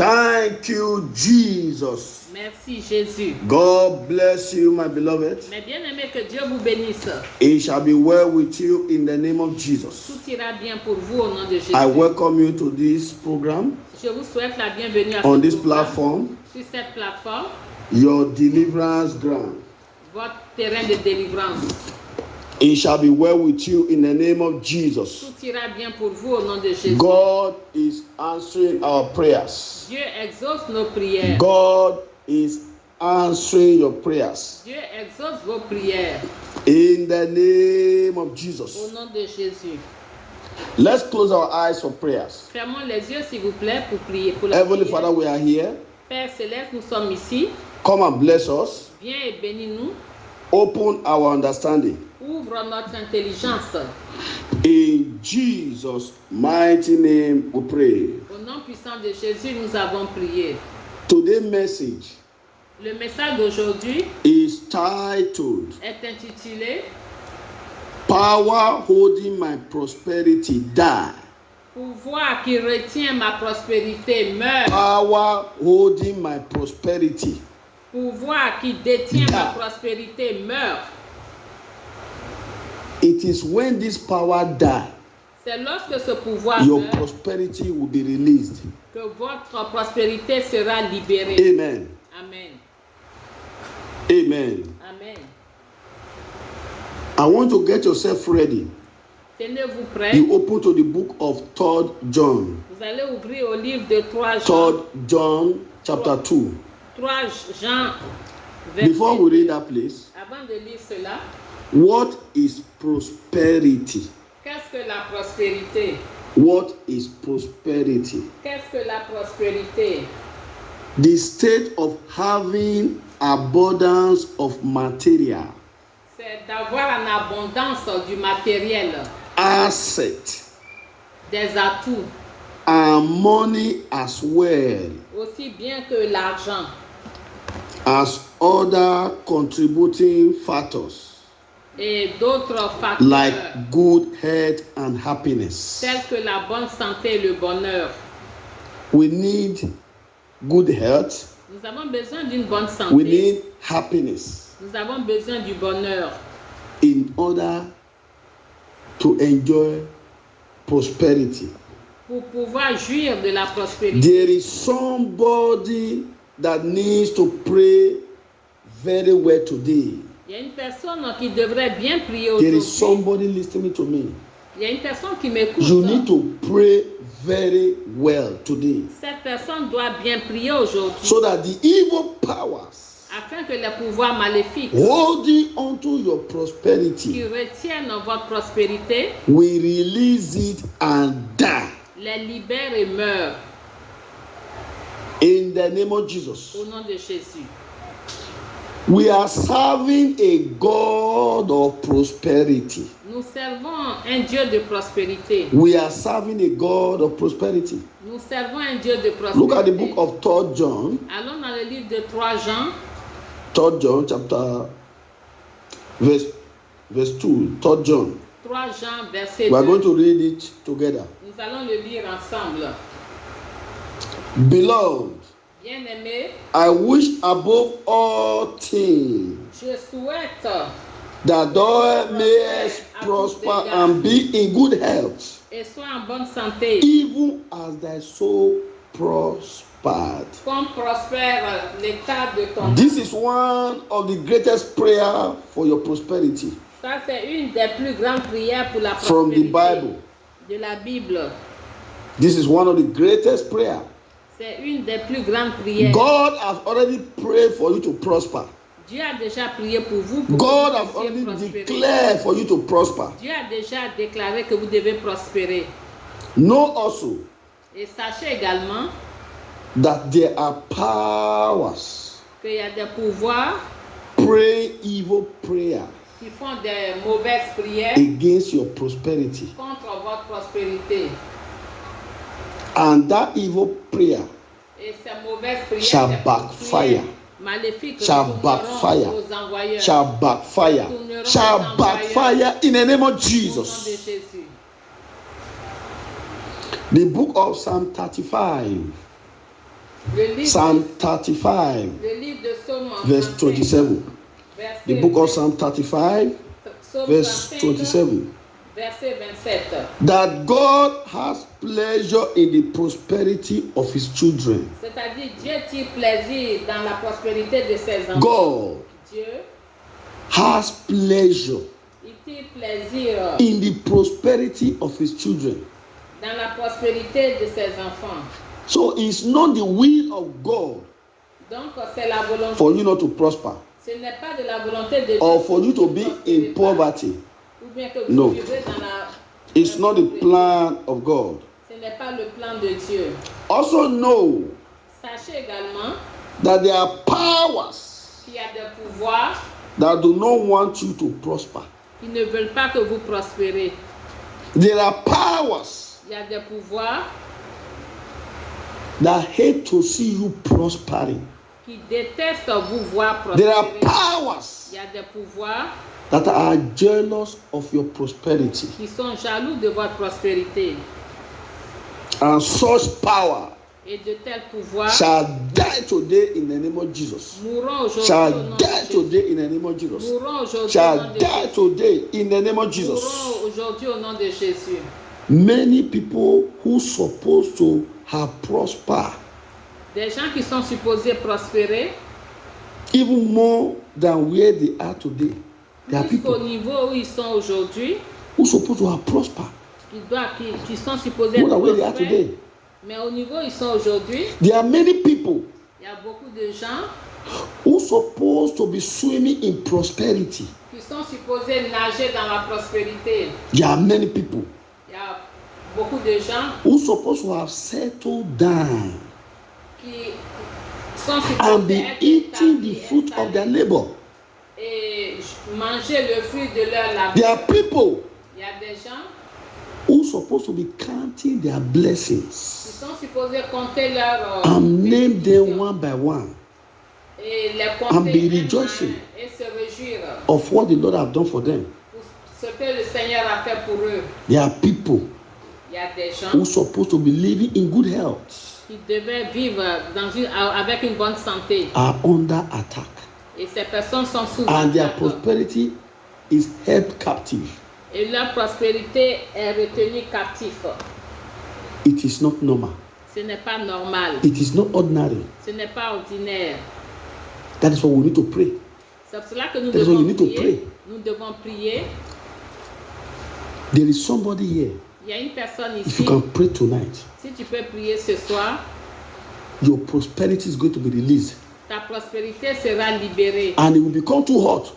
Thank you, Jesus. Merci Jésus. God bless you, my beloved. Mais bien aimé, que Dieu vous bénisse. It shall be well with you in the name of Jesus. Tout ira bien pour vous au nom de Jésus. I welcome you to this program. Je vous souhaite la bienvenue à on ce this programme, platform, sur cette plateforme, your deliverance ground. votre terrain de délivrance. It shall be well with you in the name of Jesus. Tout ira bien pour vous au nom de Jésus. God is answering our prayers. Dieu exauce nos prières. God is answering your prayers. Dieu exauce vos prières. In the name of Au Jesus. nom de Jésus. Let's close our eyes for prayers. Fermons les yeux s'il vous plaît pour prier. Pour la Heavenly prière. Father, we are here. Père Céleste, nous sommes ici. Come and bless us. Viens et bénis-nous. Open our understanding. Ouvre notre intelligence. In Jesus' mighty name we pray. Au nom puissant de Jésus, nous avons prié. Today's message Le message d'aujourd'hui is titled est intitulé Power Holding My Prosperity Die. Pouvoir qui retient ma prospérité meurt. Power holding my prosperity. Pouvoir qui détient ma prospérité meurt. It is when this power die, C'est lorsque ce pouvoir your meurt prosperity will be released. que votre prospérité sera libérée. Amen. Amen. Amen. Amen. I want to get yourself ready. Tenez-vous prêts. You open to the book of 3 John. Vous allez ouvrir au livre de 3 Jean. 3 John chapter 2. 3 Jean. Verset Before we read that place, Avant de lire cela, what is prosperity? qu'est-ce que la prospérité? What is prosperity? Qu'est-ce que la prospérité? The state of having abundance of material, C'est d'avoir en abondance du matériel, asset, des atouts, and money as well aussi bien que l'argent, as other contributing factors et d'autres facteurs like good health and happiness. tels que la bonne santé et le bonheur. We need good health. Nous avons besoin d'une bonne We santé. need happiness Nous avons besoin du bonheur in order to enjoy prosperity. pour pouvoir jouir de la prospérité. There is somebody that needs to pray very well today. Il y a une personne qui devrait bien prier There is aujourd'hui. somebody listening to me. Il y a une personne qui m'écoute. You need to pray very well today Cette personne doit bien prier aujourd'hui so that the evil powers afin que les pouvoirs maléfiques holding onto your qui prosperity retiennent votre prospérité will release it and die les libèrent et meurent in the name of Jesus. au nom de Jésus. We are serving a God of prosperity. Nous servons un Dieu de prospérité. We are serving a God of prosperity. Nous servons un Dieu de prospérité. Look at the book of 3 John, Allons dans le livre de 3 Jean, 3 John chapter verse 2, 3 John. 3 Jean, verset We are 2. going to read it together. Nous allons le lire ensemble. Beloved, Bien-aimés, I wish above all things je souhaite that thou mayest prosper and be in good health, et sois en bonne santé, even as thy soul prospered. comme prospère l'état de ton This âme. is one of the greatest prayer for your prosperity Ça, c'est une des plus grandes prières pour la from the prospérité Bible. de la Bible. This is one of the greatest prayer. C'est une des plus grandes prières. God has already prayed for you to prosper. Dieu a déjà prié pour vous. Pour God que has vous puissiez already prospérer. declared for you to prosper. Dieu a déjà déclaré que vous devez prospérer. Know also Et sachez également that there are powers qu'il y a des pouvoirs praying evil prayer qui font des mauvaises prières against your prosperity. contre votre prospérité. And that evil prayer Et ces mauvaises prières shall ces backfire. prières maléfiques Shall retourneront backfire. aux envoyeurs. Shall backfire. Shall backfire in the name of Au nom de Jesus. Jésus. The book of Psalm 35, Psalm 35, le livre de Psaume verse 27. verset The book of Psalm 35, Psaume verse 25, 27. verset 27. That God has pleasure in the prosperity of his children. C'est-à-dire, Dieu tire plaisir dans la prospérité de ses enfants. God Dieu, has pleasure il tire plaisir in the prosperity of his children. dans la prospérité de ses enfants. So it's not the will of God Donc, c'est la volonté. for you not to prosper Ce n'est pas de la volonté de Dieu. or for you to be in poverty. Ou bien que vous No. vivez dans la. It's not the plan of God. Ce n'est pas le plan de Dieu. Also know Sachez également that there are powers qu'il y a des pouvoirs that do not want you to prosper. qui ne veulent pas que vous prospérez. There are powers Il y a des pouvoirs that hate to see you prospering. qui détestent vous voir There are prospérer. powers Il y a des pouvoirs that are jealous of your prosperity. qui sont jaloux de votre prospérité. And such power Et de tels pouvoirs shall die today in the name of Jesus. mourront aujourd'hui au Shall nom de die Jésus. today in the name of Jesus. Mourront aujourd'hui au nom Shall de die Jésus. today in the name of Jesus. Mourront aujourd'hui au nom de Jésus. Many people who supposed to have prospered Des gens qui sont supposés prospérer, even more than where they are today. There are plus qu'au people niveau où ils sont aujourd'hui, who supposed to have prospered qui sont supposés more than where they are prospérer. today. Mais au niveau où ils sont aujourd'hui, There are many people il y a beaucoup de gens who supposed to be swimming in prosperity. qui sont supposés nager dans la prospérité. There are many people Il y a beaucoup de gens who supposed to have settled down qui sont and be supposés être eating the établis, fruit of their installés labor. et manger le fruit de leur There labeur. are people Il y a des gens who supposed to be counting their qui blessings sont supposés compter leurs and name them bénédictions one by one et les and compter be un à rejoicing un et se réjouir of what the Lord have done for them. pour ce que le Seigneur a fait pour eux. There are people Il y a des gens who supposed to be living in good health qui devaient vivre avec une bonne santé. are under attack Et ces personnes sont sous and their attaque. prosperity is held captive. Et leur prospérité est retenue captive. It is not normal. Ce n'est pas normal. It is not ordinary. Ce n'est pas ordinaire. That is why we need to pray. C'est pour cela que nous That's why you devons need to prier. pray. Nous devons prier. There is somebody here. Il y a une personne If ici. you can pray tonight, Si tu peux prier ce soir, your prosperity is going to be released ta prospérité sera libérée. and it will become too hot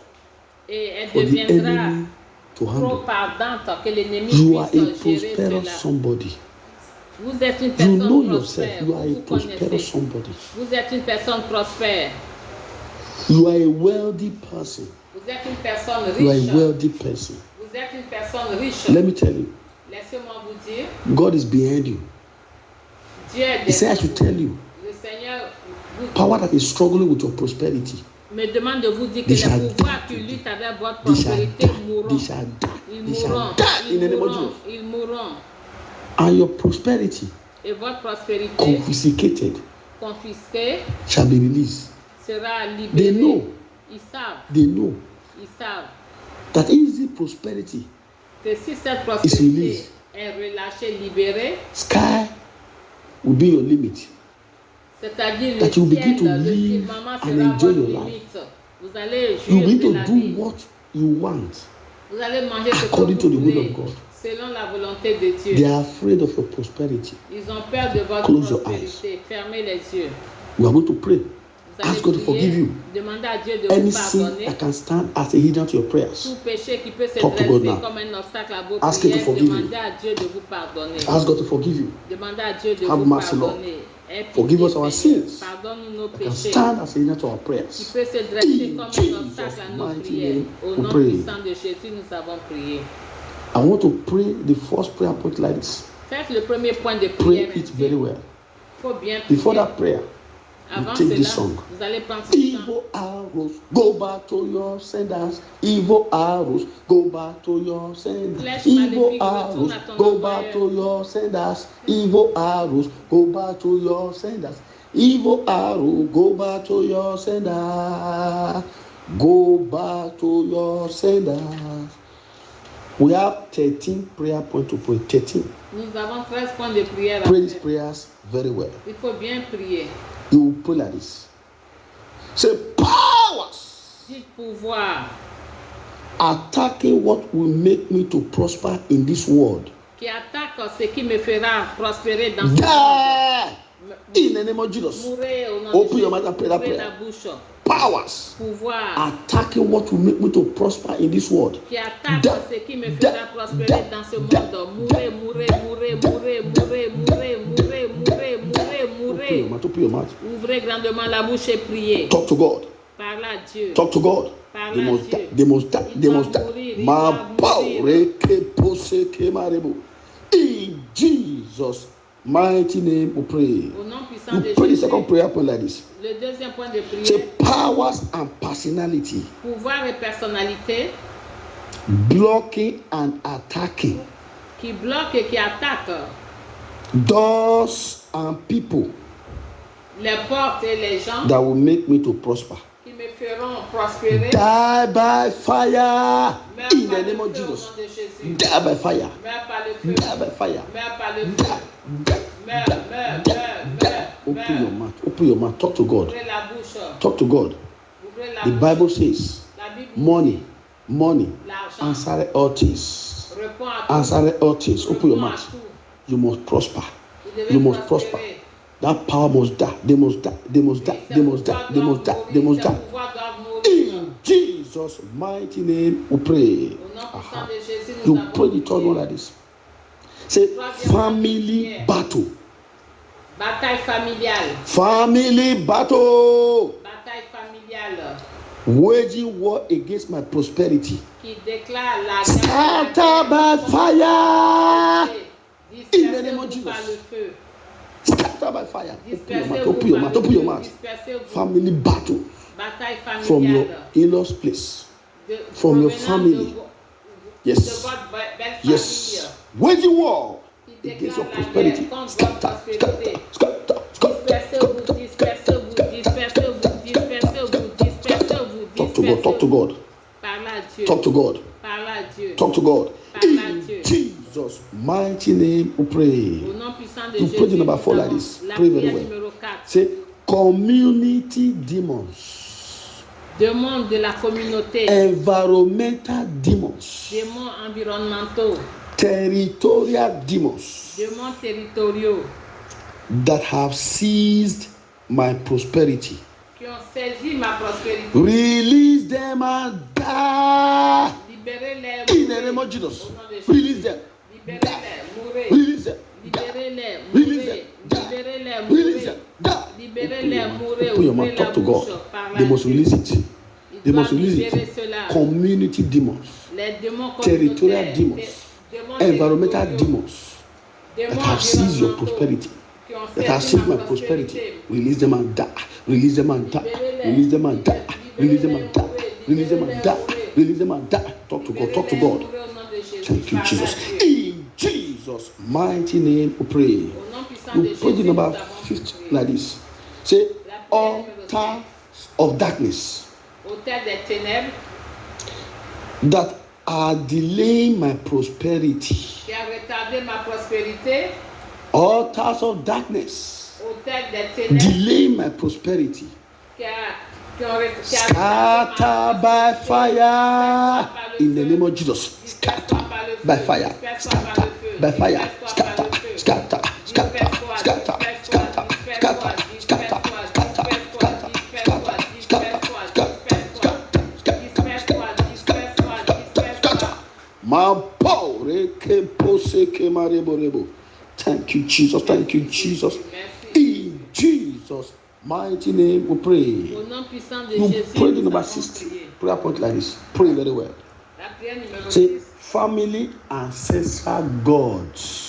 Et elle for the deviendra enemy to trop handle. ardente que l'ennemi You are a puisse gérer prosperous cela. somebody. Vous êtes une You personne know prospère. yourself. You are a Vous prosperous connaissez. somebody. Vous êtes une personne prospère. You are a wealthy person. Vous êtes une personne You are riche. a wealthy person. Vous êtes une personne riche. Let me tell you, Laissez-moi vous dire, God is behind you. Dieu est He said, I derrière should vous. tell you, Le Seigneur vous power that is struggling with your prosperity, me demande de vous dire que They les shall pouvoirs die qui luttent avec votre they shall prospérité die. mourront. They shall die. Ils They shall mourront. die in the Ils name of mourront. Jesus. Ils mourront. And your prosperity, Et votre prospérité confiscated, confisquée shall be released. sera They libérée. know, Ils savent. they know Ils savent that easy prosperity, que si cette It's prospérité released. est relâchée, libérée, sky will be your limit. c'est-à-dire le That you begin ciel, to le live firmament and sera enjoy votre your life. limite. Vous allez You jouir begin de to la do vie. what you want. Vous allez manger ce que according to vous the will voulez, of God. selon la volonté de Dieu. They are afraid of your prosperity. Ils ont peur de votre Close your prospérité. Fermez les yeux. We are going to pray. Vous allez Ask God to prier, forgive you. demandez à Dieu de Any vous sin pardonner. that can stand as a hindrance to your prayers, Tout péché qui peut se Talk to God dresser now. comme un obstacle à vos Ask Him to prières, forgive you. demandez à Dieu de vous pardonner. ask God to forgive you. Demandez à Dieu de Have vous mercy, Lord. pardonner. Aie pitié, Forgive us our Seigneur. sins. Pardonne-nous nos That can péchés. stand as a hindrance to our Qui prayers. peut se dresser In comme un Jesus' obstacle à nos mighty prières. name, Au we nom pray. puissant de Jésus, nous avons prié. I want to pray the first prayer point like this. Faites le premier point de Pray prière. it very well. Il faut bien prier. Before that prayer, Avant take this cela, song. vous allez prendre ce chant. Evil arrows, go back to your senders. Evil arrows, go back to your senders. Flèche Evil maléfique, arrows, retourne à ton go envoyeur. back to your senders. Evil arrows, go back to your senders. Evil arrow, go back to your sender. Go back to your sender. We have 13 prayer points to pray. 13. Nous avons 13 points de prière. Pray these prayers very well. Il faut bien prier. You will pray like this. Say, powers Dites pouvoir attacking what will make me to prosper in this world. qui attaque ce qui me fera prospérer dans ce Die monde. in the name of Jesus. Mourez au nom Open de your Jésus. mouth and pray that Ouvrez prayer. la bouche. Powers Pouvoir attacking what will make me to prosper in this world. qui attaque Da- ce qui me da- fera prospérer da- dans ce da- monde. Mourez, mourez, mourez, mourez, mourez, mourez, mourez, mourez, mourez, Open your mourez. mouth. Open your mouth. Ouvrez grandement la bouche et priez. Talk to God. Parlez à Dieu. Talk to God. Parle They à must Dieu. die. They must die. Il They va must die. mourir, il Ma va power, mourir. rekepose kemarebo. In Jesus' mighty name we pray. Au nom puissant You de pray the Jésus. second prayer point like this. Le deuxième point de Say prière, powers and personality pouvoir et personnalité blocking and attacking qui bloquent et qui attaquent doors and people les portes et les gens that will make me to prosper. qui me feront prospérer. Die by fire Meurs in par the le name of feu au Jesus. nom de Jésus. Die by fire. Meurs par le feu. Die by fire. Meurs par le Die. feu. Die. Meurs, Die. meurs, Die. meurs, Die. meurs, Open your meurs. mouth. Open your mouth. Talk to God. Ouvrez la bouche. Talk to God. Ouvrez la The bouche. Bible says, La Bible money, dit, money, l'argent answer all things. répond à tout. Answer all things. Open your Répond à mouth. tout. You must prosper. Vous devez You must prosper. prospérer. That power must die. They must die. They must die. They must die. They must die. They must die. In Jesus' mighty name, we pray. Au nom puissant de Jésus, nous You avons pray the third one like this. Say, family battle. Bataille familiale. Family battle. Bataille familiale Waging war against my prosperity. qui déclare la Scatter by fire. In the name Dispersez-vous of Jesus. par le feu. Scatter by fire. Dispersez-vous Open your par mouth. le Open your feu. mouth. Dispersez-vous. Family battle Bataille from your familiale. in-laws place. de- from your provenant family. de Yes. votre belle famille. Yes. Waging war Qui against your déclare la prosperity. guerre contre votre Scatter. prospérité. Scatter. Scatter. Dispersez-vous, Scatter. dispersez-vous, dispersez-vous, dispersez-vous, dispersez-vous, Talk to God. Talk to God. Parle à Dieu. Talk to God. Parle à Dieu. Talk to God. Parle à In Dieu. Jesus' mighty name we pray. Au nom puissant de You Jésus, pray the number nous 4 like avons this. la Pray very prière well. numéro 4. Say, community demons. Demande de la communauté. Environmental demons. Démons environnementaux. Territorial demons Démons territoriaux that have seized my prosperity. qui ont saisi ma prospérité. Release them and die. Libérez-les. In the name of Jesus. Au nom de Jésus. Release them. Libérez-les. Mourez. Release them. Libérez-les. Release Mourez. them. Die. Libérez-les. Release Mourez. them. Die. Libérez-les. Mourez. Open your Ouvrez mouth. la Talk to bouche. God. Parle They à must Dieu. release it. Ils They doivent must release libérer it. cela. Community demons. Les démons Territorial communautaires, demons. démons Environmental territoriaux, demons démons that have seized your environnementaux prosperity. qui ont That have saisi seized ma my prosperity. prospérité. Release them and die. Release them and die. Release them and die. Release them and die. Release them and die. Release them and die. Talk to God. Talk to God. Thank you, Jesus. In Jesus' mighty name we pray. You pray the number 5 like this. Say, altar of darkness Autel des ténèbres that are delaying my prosperity. qui a retardé ma prospérité. Altars of darkness Autel des ténèbres delaying my prosperity. qui ont retardé Scatter by fire in the name of Jesus. Scatter by fire. Scatter by fire. Scatter. Scatter. Scatter. Scatter. Scatter. Scatter. Scatter. Thank you, Jesus. Thank you, Jesus. In Jesus' mighty name we pray. Au nom puissant de You Jésus, pray the nous number avons 6 prié. prayer point like this. Pray very well. La prière numéro Say, 6. family ancestral gods.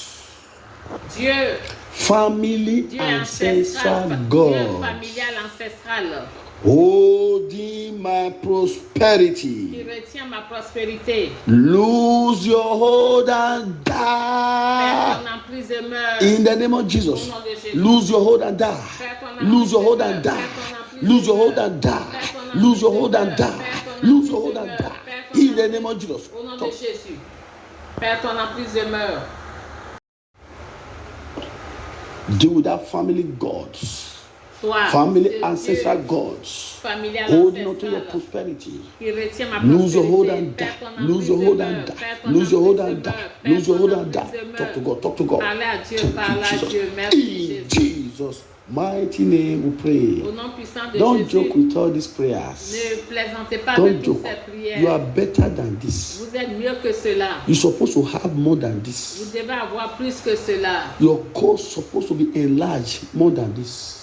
Dieu Family Dieu ancestral ancestral, Dieu gods familial ancestral holding my qui prosperity. retient ma prospérité. Lose your hold and Perds ton die. emprise et meurs. In the name of Jesus. Lose your hold and die. Lose your hold and die. Lose your hold and die. Lose your hold and die. Lose your hold and die. In the name of Jesus. Au nom de Jésus. Perds ton emprise et meurs. Deal with that family gods. Toi, Family ce ancestral Dieu gods. familial Holding on to your ancestral prosperity. qui retient ma Lose your hold and prospérité. die. Perds ton Lose your emprise hold et and meurs. die. Perds ton Lose your hold emprise and et die. meurs. Lose your Perds hold ton and die. emprise et Talk to meurs. God. Talk to God. Parlez à Dieu, Thank parlez you, à Jesus. Dieu. Merci In Jésus. Jesus' mighty name we pray. Au nom puissant de Don't Jésus, joke with all these prayers. ne plaisantez pas Don't avec toutes joke. ces prières. You are better than this. Vous êtes mieux que cela. You're supposed to have more than Vous this. devez avoir plus que cela. Your cause supposed to be enlarged more than this.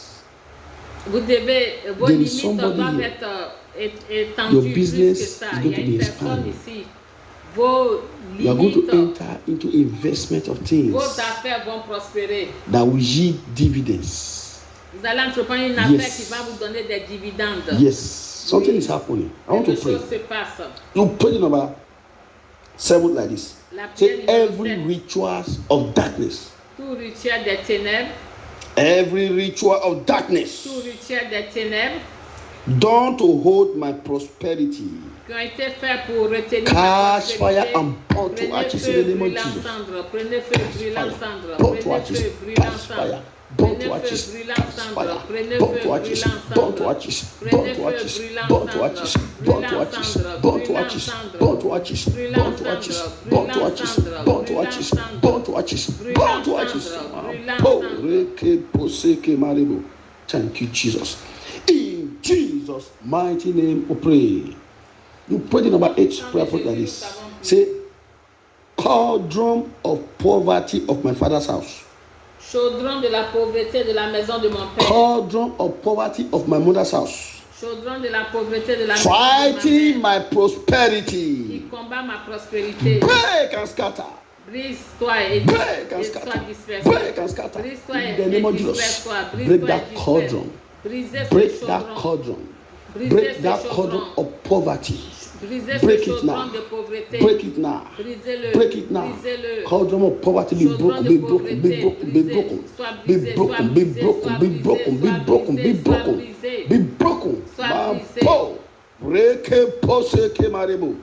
Vous devez, vos There is limites somebody doivent here. être Your étendues plus que business ça. is Il going y a to be une personne expanded. ici. Vos You are going to limites, enter into investment of things vos affaires vont prospérer. that will yield dividends. Vous allez entreprendre une affaire Yes. qui va vous donner des dividendes. Yes, something is happening. I want to Quelque pray. chose se passe. You pray the number 7 like this. La prière Say numéro every 7. rituals of darkness. Tout rituel des ténèbres. Every ritual of darkness Tout rituel des ténèbres done to hold my prosperity. qui ont été faits pour retenir ma Catch prospérité. fire and burn to Prenez ashes feu, in the name of brûlant Jesus. cendre. Prenez feu, brûlant cendre. Burn to Prenez ashes. feu, brûlant Catch cendre. fire. Burn Prenez to feu, ashes. brûlant Catch cendre. fire. Prenez Burn feu, to ashes. brûlant Burn to cendre. ashes. Burn Prenez to feu, ashes. brûlant Burn to cendre. ashes. Burn to Brûlant ashes. cendre. Burn to Brûlant ashes. cendre. Burn to ashes. Brûlant Burn to ashes. cendre. Burn to Brûlant ashes. cendre. Burn to Brûlant ashes. cendre. Burn to ashes. Burn to ashes. Brûlant Po cendre. reke poseke maribo. Thank you, Jesus. In Jesus' mighty name we pray. You pray the number 8 prayer point like this. Say, cauldron of poverty of my father's house. Chaudron de la pauvreté de la maison de mon père. Cauldron of poverty of my mother's house. Chaudron de la pauvreté de la maison de Fighting ma mère. my prosperity. Qui combat ma prospérité. Break and scatter. Brise-toi et Break and sois scatter. dispersé. Break and scatter. Brise-toi In the name et of Jesus. disperse-toi. Break Brise-toi et that disperse. cauldron. Brisez ce Break that chaudron. cauldron. Brisez Break ce that chaudron. cauldron of poverty. Brisez Break ce it chaudron now. de pauvreté. Break it now. Brisez-le. Break it now. Brisez-le. Cauldron of poverty be Chaudron broken, de be broken, be pauvreté, broken, be brisé. broken, Sois be brisé, broken, sois be brisé, broken, sois be brisé, broken, be sois broken, be brisé, sois broken, brisé. be broken. Sois Ma brisé. po. Reke poseke marebo.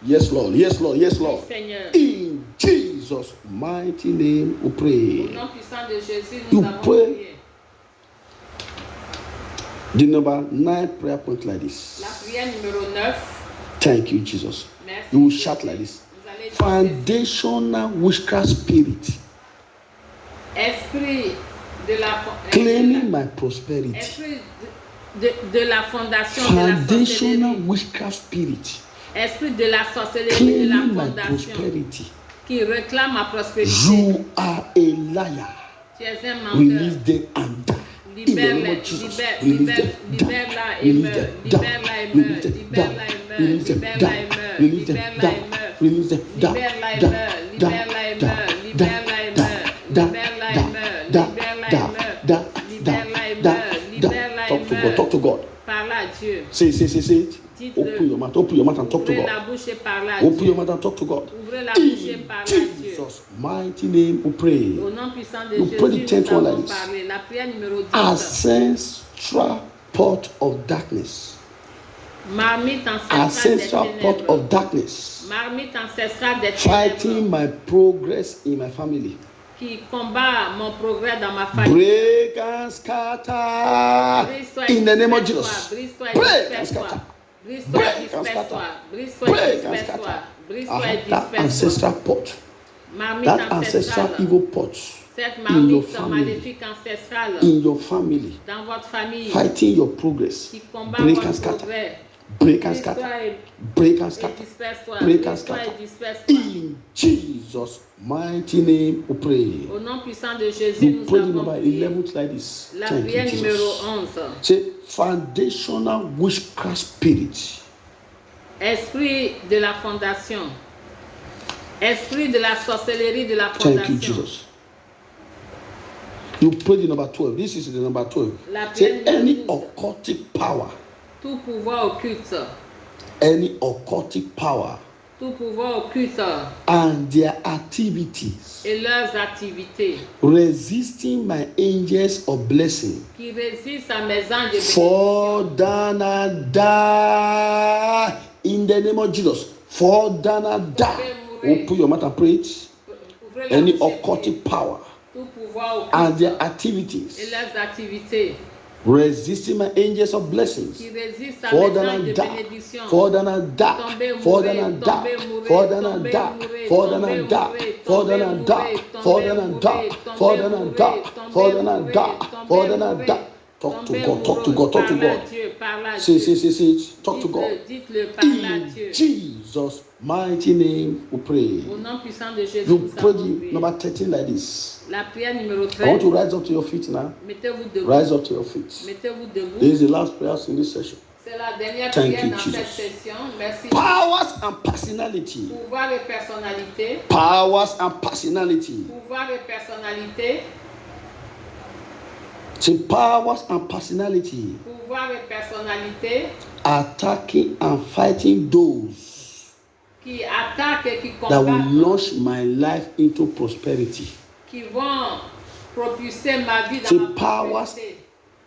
Yes, Lord. Yes, Lord. Yes, Lord. Seigneur. In Jesus' mighty name we Au pray. nom puissant de Jésus, nous You avons pray. prié. The number 9 prayer point like this. La prière numéro 9. Thank you, Jesus. Merci. You will shout like this. Vous allez dire Foundational witchcraft spirit esprit de la claiming my prosperity. esprit de la fondation de la Foundational sorcellerie. witchcraft spirit Esprit de la sorcellerie de claiming la my fondation prosperity. qui réclame ma prospérité. You are a liar. Tu es un menteur. Release them and die. In the name Libère-la, of Jesus. libère- Release libère- them, die. libère-la et Release meurt. them, Libère-la et die. meurt. Release them, Libère-la die. et meurt. Release them, Libère-la die. et meurt. Release them, Libère-la et die. meurt. Release them, die. Libère-la et Die. meurt. Die. Libère-la et Die. meurt. Die. Libère-la et Die. meurt. Die. Libère-la et Die. meurt. Die. Libère-la Die. et meurt. Die. Libère-la et Die. meurt. Die. Libère-la et Talk to God. meurt. Talk to God. Parle à Dieu. Say it. Dites-le. Open your mouth. Open your mouth and talk to Ouvrez God. la bouche et parle à Open Dieu. your mouth and talk to God. Ouvrez la bouche et In parle à Dieu. Jesus' mighty name we pray. Au nom puissant de You pray the Jésus, 10th nous one avons like this. parlé. La prière numéro 10. Ancestral pot of darkness. Marmite ancestrale Ancestral des pot ténèbres. of darkness. Marmite ancestrale des Fighting ténèbres my progress in my family. qui combat mon progrès dans ma famille. Break and scatter Brise-toi et in the name of disperse-toi. Jesus. Brise-toi et Break and disperse-toi. scatter. Brise-toi Break et and disperse-toi. scatter. Brise-toi et Break and disperse-toi. scatter. Brise-toi I et have that disperse-toi. ancestral pot, Marmite that ancestral ancestrale. evil pot Cette in your marmite family, maléfique ancestrale in your family, dans votre famille fighting your progress. qui combat Break and votre scatter. progrès. Break and Brise-toi scatter. et Break and et scatter. disperse-toi. Break and Brise-toi scatter. et disperse-toi. In Jesus' mighty name we pray. Au nom puissant de Jésus, You nous pray the avons number prié. 11 like this. La Thank prière you, numéro Jesus. 11. Say, foundational witchcraft spirit. Esprit de la fondation. Esprit de la sorcellerie de la Thank you, fondation. Jesus. You pray the number 12. This is the number 12. La prière Say, any numéro 12. occultic power tout pouvoir occulte, any occultic power, tout pouvoir occulte and their activities et leurs activités resisting my angels of blessing qui résistent à mes anges de fall bénédiction. down and die in the name of Jesus. Fall down and die. Open your mouth and pray it. Ouvrez la Any bouche et occultic power priez. Tout pouvoir and their occulte et activities leurs activités resisting my angels of blessings qui résistent à fall mes down anges and de die. bénédiction. Fall down and die. Tombez, Fall down mourrez, and tombez, die. mourrez, Fall down and tombez, die. mourrez, Fall down tombez, and die. mourrez, Fall down tombez, and die. mourrez, Fall tombez, down and mourrez, die. tombez, Fall down and die. mourrez, Fall tombez, down and mourrez, die. tombez, Fall down and mourrez. die. Talk to Tombez, God. Talk to mourrez. God. Talk to Parle à God. Dieu, parle à See, Dieu. see, see, see. Talk to God. Dites-le, parle à In Dieu. Jesus' mighty name, we pray. Au nom puissant de Jésus, You nous pray avons prié. number 13 like this. La prière numéro I want 13. to rise up to your feet now. Mettez-vous debout. Rise up to your feet. Mettez-vous debout. This is the last prayer in this session. C'est la dernière Thank prière you, dans Jesus. cette session. Merci. Powers and personality. Pouvoir et personnalité. Powers and personality. Pouvoir et personnalité. See, powers and personality Pouvoir et personnalité attacking and fighting those qui attaquent et qui that will combattent, launch my life into prosperity. qui vont propulser ma vie See, dans la powers prospérité.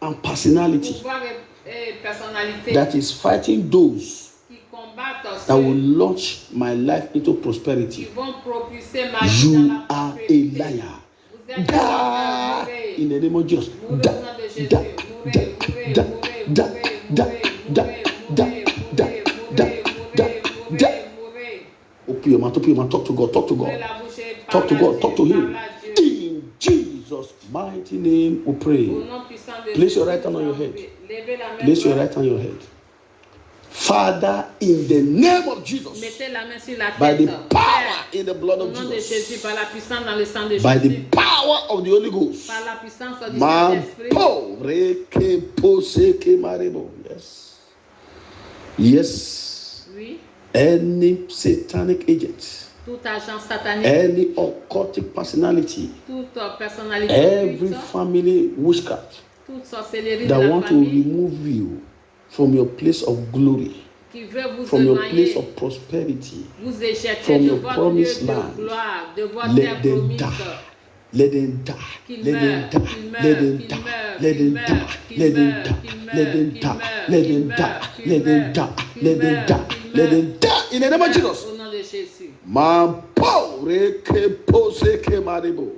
and personality Pouvoir et personnalité that is fighting those qui combattent that will ceux launch my life into qui prosperity. vont propulser ma vie dans You la are a prospérité. liar. Vous êtes Die un in the name of Jesus. Mourez Die, au nom de Jésus. die, Mourez, die, mourez, die, mourez, die, mourez, die, mourez, die, mourez, die, mourez, die, mourez, die, mourez, die, die. mourez. Open your mouth, open your mouth, talk to God, talk to Ouvrez God. la bouche et Talk to parle à God, talk to Dieu, Him. parle à Dieu. In Jesus' mighty name we pray. Au nom puissant de Place Jésus, your right hand on your head. levez la main Place your droite. right hand on your head. Father, in the name of Jesus, Mettez la main sur la by tête. the power Père, in the blood au of nom de Jésus, Jesus, par la puissance dans le sang de by the Jésus, power of the Holy Ghost, par la puissance du Man Saint-Esprit, po reke po seke marebo. Yes. Yes. oui, Any satanic agent, tout agent satanique, any occultic personality, toute personnalité every occulte, family witchcraft toute sorcellerie de that la want to famille remove you from your place of glory, qui veut vous from your place éloigner, of prosperity, vous éjecter from de your votre lieu promised de land. gloire, de votre Let terre them promise. die. Let them die. Qu'il Let them meure, die. qu'il meure, Let them qu'il die. meure, Let qu'il them meure, die. qu'il Let them meure, die. qu'il Let them meure, die. qu'il meure, Let qu'il them meure, die. qu'il Let them meure, die. qu'il Let them meure, die. qu'il Let meure. them die. In the name of Jesus. Au nom de Jésus. Man po reke po seke marebo.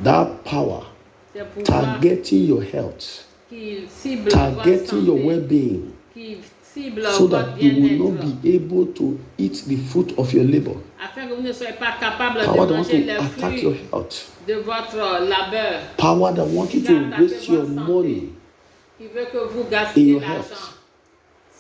That power C'est pour targeting your health, qui cible votre targeting your santé, well-being, qui cible so votre that you will bien-être, not be able to eat the fruit of your labor. afin que vous ne soyez pas capable Power de that want manger to les attack your fruits health. de votre labeur, Power that want you to waste your money qui veut que vous In gaspillez your l'argent health.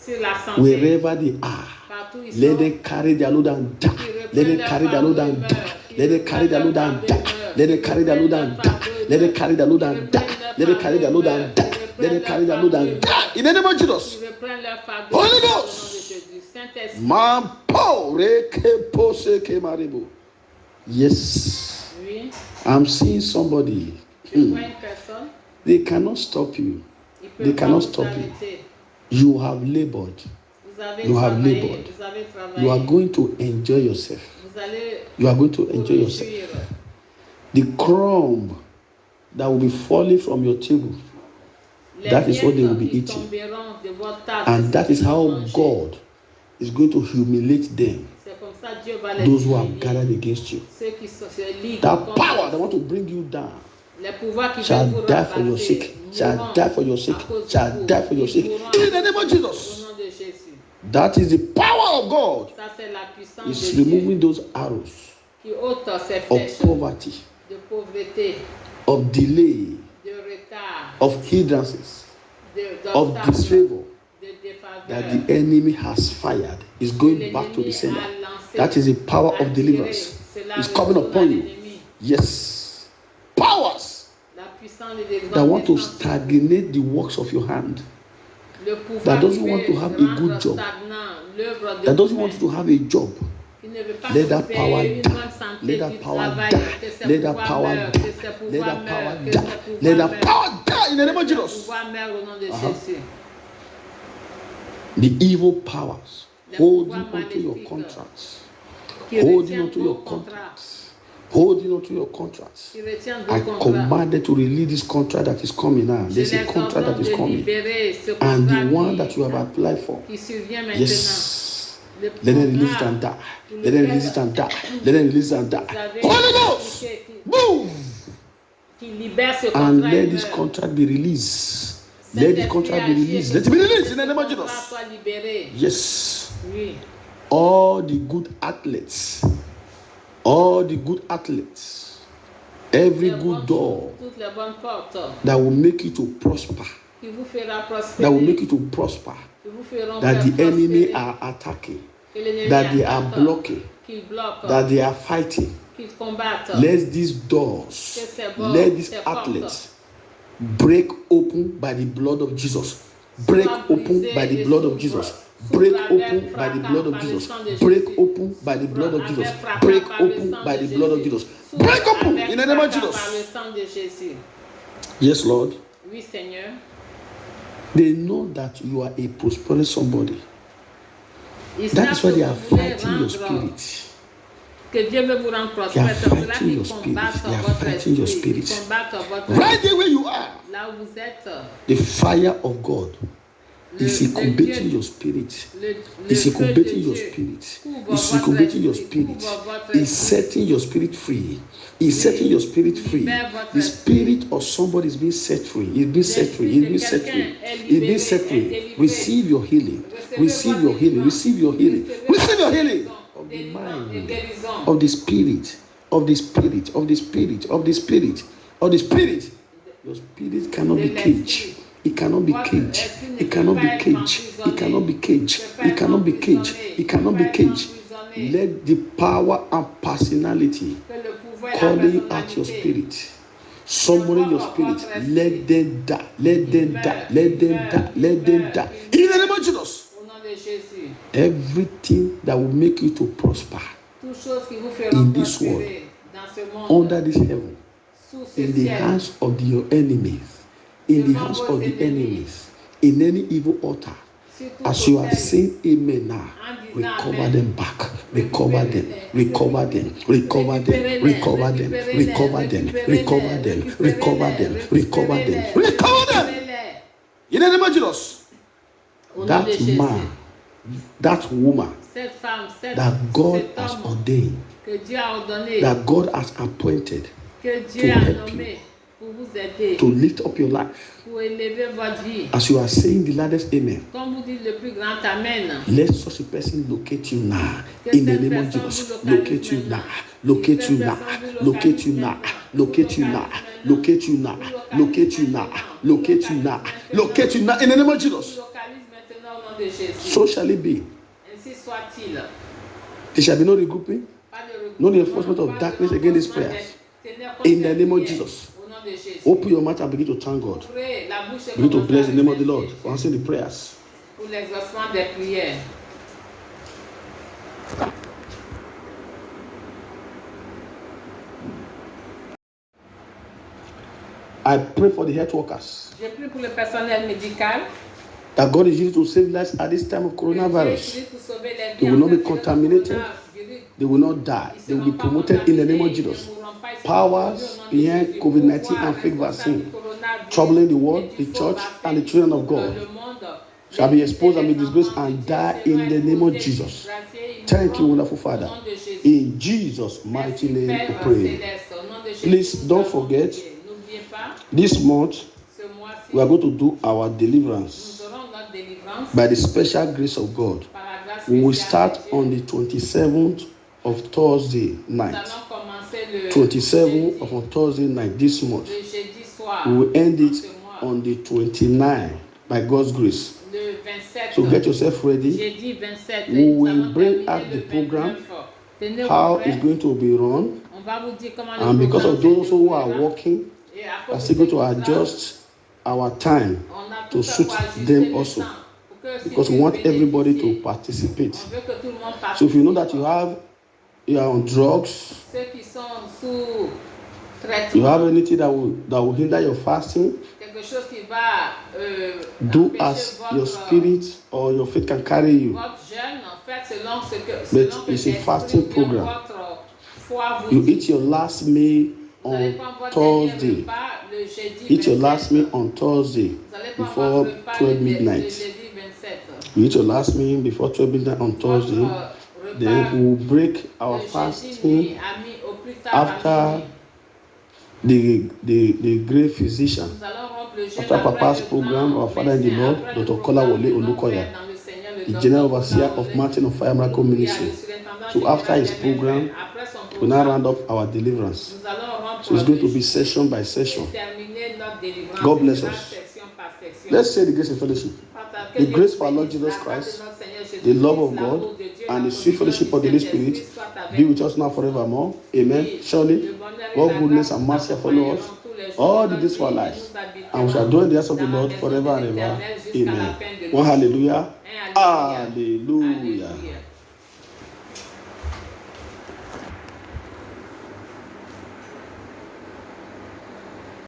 sur la santé, wherever they are. partout ils Let sont, them carry their load and die. Let them carry their load and die. Let them carry their load and die. Let them carry their load and die. Let them carry their load and die. Let them carry their load and die. Let them carry their load and die. In the name of qui Jesus. reprennent leur fardeau Holy au nom de Ghost. Jésus. Saint-Esprit, Man po reke po seke marebo. Yes. oui, I'm seeing somebody. je vois une personne, They cannot stop you. il peut They pas cannot vous stop you. arrêter. You have labored. Vous avez You have travaillé, labored. vous avez travaillé, You are going to enjoy yourself. vous allez You are going to vous enjoy yourself. réjouir. The crumb that will be falling from your table, Les that is what they will be miettes qui eating. tomberont de votre table, And that is c'est ce qu'ils how vont manger. God is going to humiliate them, C'est comme ça Dieu va les those who have humilier. gathered against you. Ceux qui se liguent That contre power that vous. want to bring you down Les pouvoirs qui shall veulent vous die for your rabaisser sake, shall mourront die for your à sake, cause de shall vous. die for your Ils sake. mourront In the name of au Jesus. nom de Jésus. That is the power of God. Ça c'est la puissance Is de Dieu removing those arrows qui ôte ces of flèches poverty, de pauvreté, of delay, de retard, of hindrances, of d'obstacles, disfavor de that défaveur. the enemy has fired is going back to the sender. That is the power of deliverance. It's coming upon you. Yes. Powers that want to stagnate the works of your hand, that doesn't want to have a good job, that doesn't want you to have a job. Let that power die. Let that power die. Let that power die. Let that power die. Let that power die in the name of Jesus. The evil powers Les holding pouvoirs onto your maléfiques contracts, qui holding retiennent onto vos your contrats, contracts, holding onto your contracts. qui retiennent I vos contrats. commanded to release this contract that is coming now. Je There's a les contract that ordonne is de coming. libérer ce And contrat the one that you have applied for, qui survient maintenant. yes, Le let them release it contrat and die. pour Let them lequel release it and die. Let them release it and die. vous avez Holy Ghost, appliqué, move qui libère ce and contrat. let il this meurt. contract be released. Let the contract be released. Let it be released in the name of Jesus. Soit libéré. Yes. Oui. All the good athletes, every Les good bonnes door choses, toutes les bonnes portes that will make you to prosper, qui vous fera prospérer, that will make you to prosper, qui vous feront that the prospérer, enemy are attacking, que l'ennemi that they are attaque, blocking, qu'il bloque, that they are fighting. qu'il combatte. Let these doors, let these outlets break open by the blood of Jesus. Break open by the blood of Jesus. Break open by the blood of Jesus. Break open by the blood of Jesus. Break open by the blood of Jesus. Break open in the name of Par le Jesus. sang de Jésus. Yes, Lord. Oui, Seigneur. They know that you are a prosperous somebody. Ils That is why savent they que are vous voulez fighting your rendre, spirit. que Dieu veut vous rendre They are prospère. C'est pour cela fighting qu'ils your spirit. combattent They are votre fighting your esprit. Ils spirit. combattent votre Right there where you are, là où vous êtes. the fire of God is Le incubating Dieu- your spirit. Le Is feu de incubating your Dieu spirit. couvre Is votre incubating your esprit, spirit. couvre votre Is esprit. setting your spirit free. Is setting your spirit free. Libère votre The esprit. spirit of somebody is being set free. It's being set free. It's being set free. L'esprit de quelqu'un est It's being libéré, set est free. délivré. Receive your healing. Receive your healing. Receive your healing. Receive your healing of the mind, of the spirit, of the spirit, of the spirit, of the spirit, of the spirit. Your spirit cannot be caged. It cannot be caged. It cannot be caged. It cannot be caged. It cannot be caged. It cannot be caged. Let the power and personality Que le pouvoir et la calling out your personnalité spirit, summoning your spirit, let them die. Let them die. Let them die. Let them die. In the name of Jesus. au nom de Jésus. Everything that will make you to prosper Toutes choses qui vous feront in this prospérer dans ce monde, under this heaven, sous ce in the ciel, hands of your enemies, in the hands of the enemies, in any evil altar, sur tout as you are autel, saying amen now, recover them back, recover them, recover them, recover them, recover them, recover them, recover them, recover them, recover them, recover them. In the name of Jesus, au nom de that Jésus. man, that woman Cette femme, that God cet has homme ordained, que Dieu a ordonné, that God has appointed que Dieu to a help nommé pour vous aider, to lift up your life, pour élever votre vie. as you are saying the loudest amen, Comme vous dites le plus grand Amen. let such a person locate you now. Que In the cette name of personne Jesus, vous localise locate you now. maintenant. Locate Que you cette now. personne vous Locate you localise now. maintenant. Locate you Vous now. localise Locate you now. maintenant. Locate you now. Locate you now. Locate you now. In the name of Vous Jesus, localise maintenant au nom de Jésus. so shall it be. Ainsi soit-il. There shall be no regrouping, Pas de no regroupement, enforcement of pas darkness de against these renforcement prayers. des ténèbres In the name of contre ces Jesus. prières. Au nom de Jésus. Open your mouth and begin to thank God. Ouvrez la bouche et Begin to commencez bless à the name of the remercier Lord Dieu for answering the prayers. pour l'exaucement des prières. I pray for the health workers Je prie pour le personnel médical. that God is using to save lives at this time of coronavirus. Que Dieu utilise pour sauver les vies They will en not be cette période de contaminated. coronavirus. They will not die. They will be promoted in the name of Jesus. Powers behind COVID-19 and fake vaccine troubling the world, the church, and the children of God shall be exposed and be disgraced and die in the name of Jesus. Thank you, wonderful Father. In Jesus' mighty name we pray. Please don't forget, this month we are going to do our deliverance by the special grace of God. We will start on the 27th of Thursday night. 27th of Thursday night this month. We will end it on the 29th by God's grace. So get yourself ready. We will bring out the program, how it's going to be run, and because of those who are working, we are still going to adjust our time to suit them also, because we want everybody to participate. So if you know that you are on drugs, you have anything that will hinder your fasting, chose qui va Do empêcher as votre, your spirit or your faith can carry you. votre jeûne, en fait, selon ce que, But selon que it's a l'esprit fasting ou bien program. votre foi vous You dit. eat your last meal Vous allez on prendre votre dernier Thursday. repas le jeudi Eat your last 27. meal on Thursday Vous allez prendre before votre repas 12 le midnight. jeudi 27. You eat your last meal before 12 midnight on Thursday. Votre repas Then we will break our le jeudi fasting nuit, au plus tard à after minuit. the great physician. Nous allons rompre le jeûne After après Papa's le program, grand our Father in the médecin, Lord, après le Dr. programme Kolawole de notre Olukoya, Père dans le Seigneur, le the Dr. General Overseer Kolawole, of Mountain of Fire Miracle Ministry. So after his program, après son we now programme, round up our deliverance. nous allons rompre So it's going to le be jeûne session by session. et terminer notre délivrance. God bless Ce sera us. section par section. Let's say the grace and fellowship. Que The Dieu grace vous of our Lord bénisse, Jesus la grâce Christ, de notre Seigneur the Jésus-Christ, love of l'amour God, de Dieu, and la the sweet communion fellowship du of the Holy Saint-Esprit Spirit soit avec be vous. with us now forevermore. Amen. Surely, God goodness and mercy follow us all the days of our lives, and we shall dwell in the house of the Lord forever and ever. Amen. One hallelujah. Hallelujah.